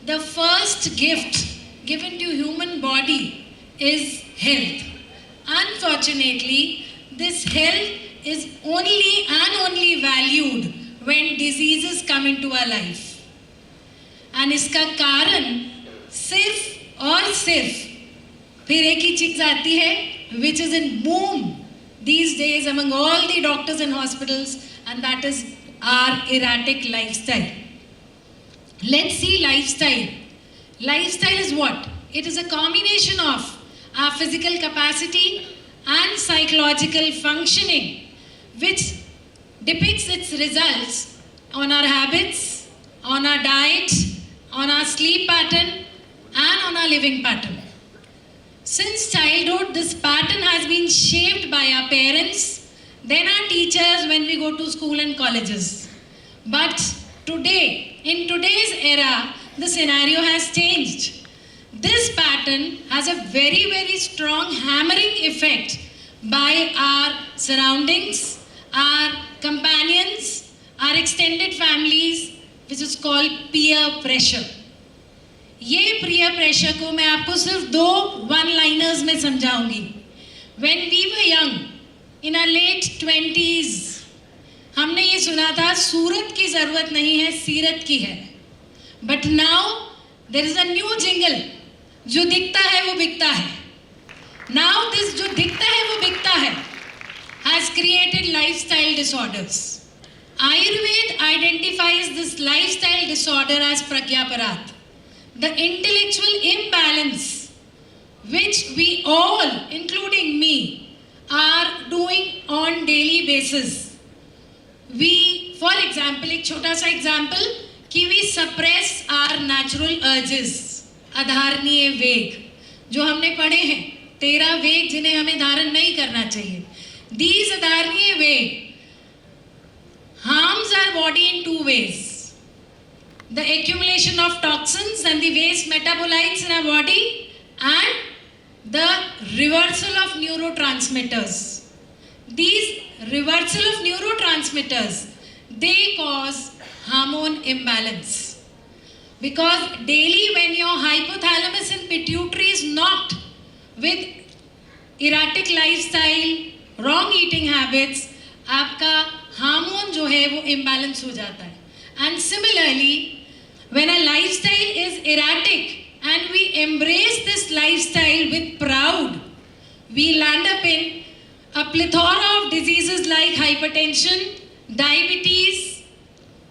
the first gift given to human body is health. Unfortunately, this health is only and only valued when diseases come into our life. And इसका कारण सिर्फ और सिर्फ फिर एक ही चीज आती है, which is in boom these days among all the doctors and hospitals, and that is our erratic lifestyle. Let's see lifestyle. Lifestyle is what? It is a combination of our physical capacity and psychological functioning, which depicts its results on our habits, on our diet, on our sleep pattern, and on our living pattern. Since childhood, this pattern has been shaped by our parents, then our teachers when we go to school and colleges. But today, in today's era, the scenario has changed. This pattern has a very, very strong hammering effect by our surroundings, our companions, our extended families, which is called peer pressure. ये peer pressure को मैं आपको सिर्फ दो one-liners में समझाऊंगी. When we were young, in our late 20s, हमने ये सुना था सूरत की जरूरत नहीं है, सीरत की है. But now there is a new jingle. जो दिखता है वो बिकता है. Now this जो दिखता है वो बिकता है has created lifestyle disorders. Ayurveda identifies this lifestyle disorder as pragyaparat, the intellectual imbalance which we all, including me, are doing on daily basis. We, for example, एक छोटा सा example, कि we suppress our natural urges, अधारणीय वेग, जो हमने पढ़े हैं, 13 वेग जिन्हें हमें धारण नहीं करना चाहिए. These अधारणीय वेग harms our body in two ways: the accumulation of toxins and the waste metabolites in our body, and the reversal of neurotransmitters. These reversal of neurotransmitters, they cause hormone imbalance. Because daily when your hypothalamus and pituitary is knocked with erratic lifestyle, wrong eating habits, आपका hormone जो है वो imbalance हो जाता है. And similarly, when a lifestyle is erratic and we embrace this lifestyle with proud, we land up in a plethora of diseases like hypertension, diabetes,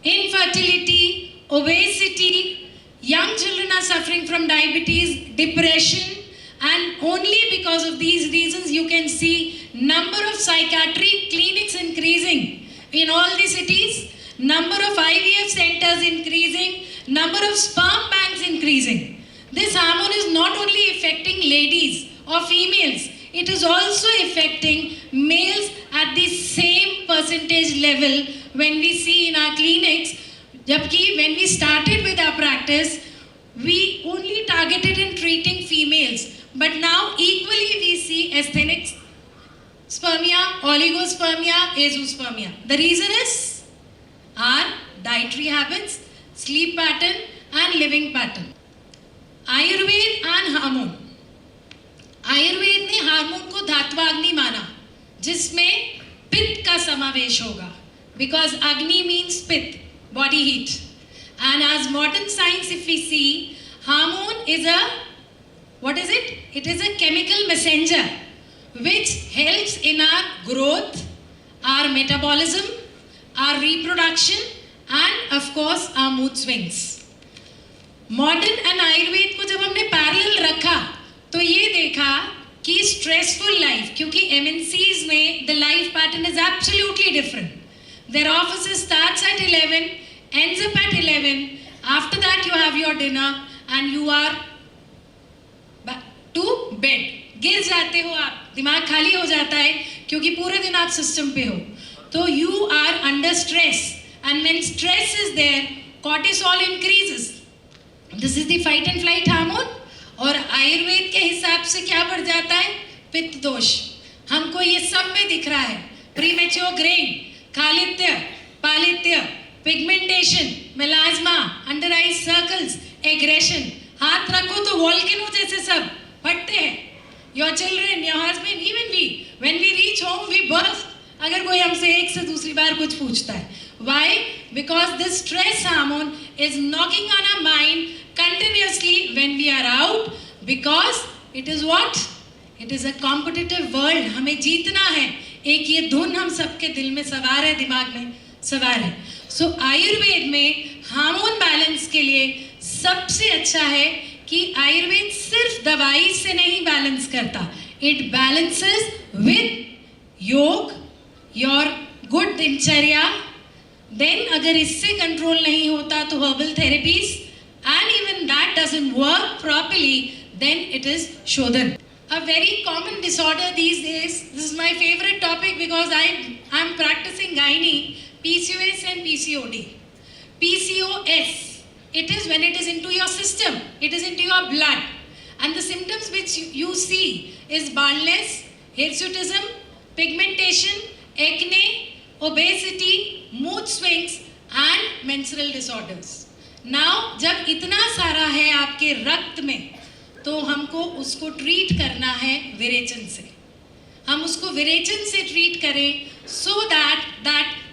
infertility, obesity. Young children are suffering from diabetes, depression, and only because of these reasons you can see number of psychiatric clinics increasing in all the cities, number of IVF centers increasing, number of sperm banks increasing. This hormone is not only affecting ladies or females, it is also affecting males at the same percentage level when we see in our clinics. Jabki when we started with our practice, we only targeted in treating females. But now equally we see asthenic spermia, oligospermia, azoospermia. The reason is our dietary habits, sleep pattern and living pattern. Ayurveda and hormone. Ayurveda ने hormone को धात्वाग्नि माना, जिसमें पित्त का समावेश होगा, because agni means पित्त, body heat. And as modern science, if we see, hormone is a, what is it? It is a chemical messenger which helps in our growth, our metabolism, our reproduction, and of course our mood swings. Modern and Ayurveda को जब हमने parallel रखा, तो ये देखा कि stressful life, क्योंकि MNCs में the life pattern is absolutely different. Their offices starts at 11, ends up at 11. After that you have your dinner and you are back to bed. गिर जाते हो आप, दिमाग खाली हो जाता है क्योंकि पूरे दिन आप सिस्टम पे हो. तो you are under stress, and when stress is there, cortisol increases. This is the fight and flight hormone. और आयुर्वेद के हिसाब से क्या बढ़ जाता है? पित्त दोष. हमको ये सब में दिख रहा है. प्रीमेच्योर ग्रेन, खालित्य, पालित्य, pigmentation, melasma, under eye circles, aggression, हाथ रखो तो वॉल्केनो जैसे सब फटते हैं. Your children, your husband, even we, when we reach home we burst अगर कोई हमसे एक से दूसरी बार कुछ पूछता है. Why? Because this stress hormone is knocking on our mind continuously when we are out, because it is what? It is a competitive world. हमें जीतना है. एक ये धुन हम सबके दिल में सवार है, दिमाग में सवार है. सो आयुर्वेद में हार्मोन बैलेंस के लिए सबसे अच्छा है कि आयुर्वेद सिर्फ दवाई से नहीं बैलेंस करता. It balances with yoga, your good dinacharya. Then अगर इससे कंट्रोल नहीं होता तो herbal therapies, and even that doesn't work properly, then it is shodhan. A very common disorder these days, this is my favorite topic because I'm practicing gynae, PCOS and PCOD. PCOS, it is when it is into your system, it is into your blood, and the symptoms which you see is baldness, hirsutism, pigmentation, acne, obesity, mood swings and menstrual disorders. Now जब इतना सारा है आपके रक्त में तो हमको उसको ट्रीट करना है विरेचन से. हम उसको विरेचन से ट्रीट करें so that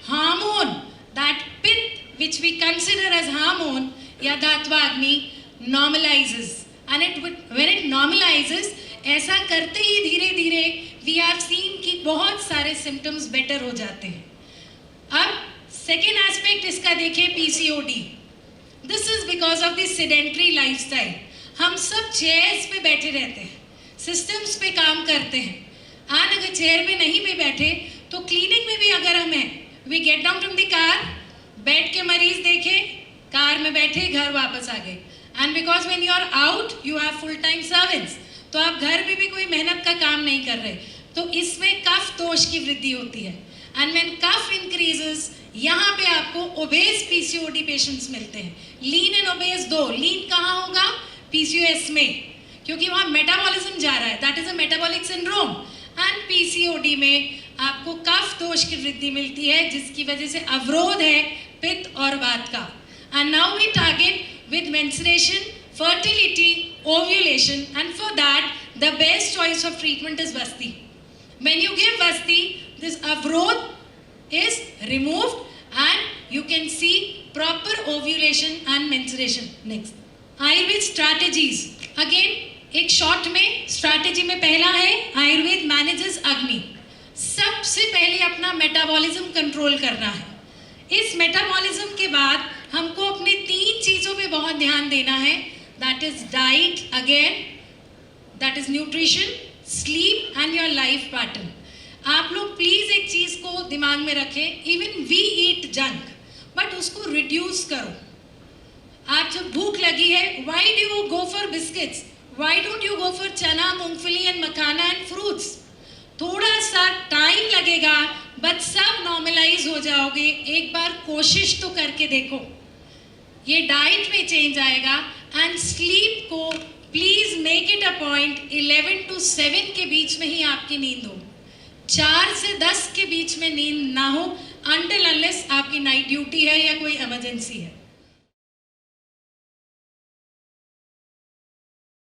hormone, that पित्त which we consider as hormone या धात्वाग्नि normalizes, and when it normalizes, ऐसा करते ही धीरे धीरे we have seen कि बहुत सारे symptoms better हो जाते हैं. अब second aspect इसका देखें PCOD. This is because of the sedentary lifestyle. हम सब चेयर्स पे बैठे रहते हैं, सिस्टम्स पे काम करते हैं. और अगर चेयर पे नहीं भी बैठे तो क्लिनिक में भी अगर हम हैं, we get down from the car, बैठ के मरीज देखे, कार में बैठे, घर वापस आ गए. And because when you are out you have full time servants, तो आप घर में भी कोई मेहनत का काम नहीं कर रहे, तो इसमें कफ दोष की वृद्धि होती है. एंड व्हेन कफ इंक्रीजेस, यहाँ पे आपको ओबेस पीसीओडी पेशेंट्स मिलते हैं. लीन एंड ओबेस दो. लीन कहाँ होगा? PCOS में, क्योंकि वहाँ मेटाबॉलिज्म जा रहा है, that is a metabolic syndrome. And PCOD में आपको कफ दोष की वृद्धि मिलती है जिसकी वजह से अवरोध है पित्त और वात का. And now we target with menstruation, fertility, ovulation, and for that the best choice of treatment is vasti. When you give vasti, this avrodh is removed and you can see proper ovulation and menstruation. Next, Ayurveda strategies. Again एक short में strategy में पहला है Ayurveda manages अग्नि. सबसे पहले अपना metabolism control करना है. इस मेटाबॉलिज्म के बाद हमको अपने 3 चीज़ों पे बहुत ध्यान देना है. That is diet, again that is nutrition, sleep and your life pattern. आप लोग प्लीज़ एक चीज़ को दिमाग में रखें, even we eat junk, but उसको रिड्यूस करो. आप जब भूख लगी है, why do you go for biscuits, why don't you go for chana, moongphali and makhana and fruits. थोड़ा सा टाइम लगेगा बट सब नॉर्मलाइज हो जाओगे. एक बार कोशिश तो करके देखो. ये डाइट में चेंज आएगा. एंड स्लीप को please make it a point 11 to 7 के बीच में ही आपकी नींद हो. 4 से 10 के बीच में नींद ना हो, अनटिल अनलेस आपकी नाइट ड्यूटी है या कोई इमरजेंसी है.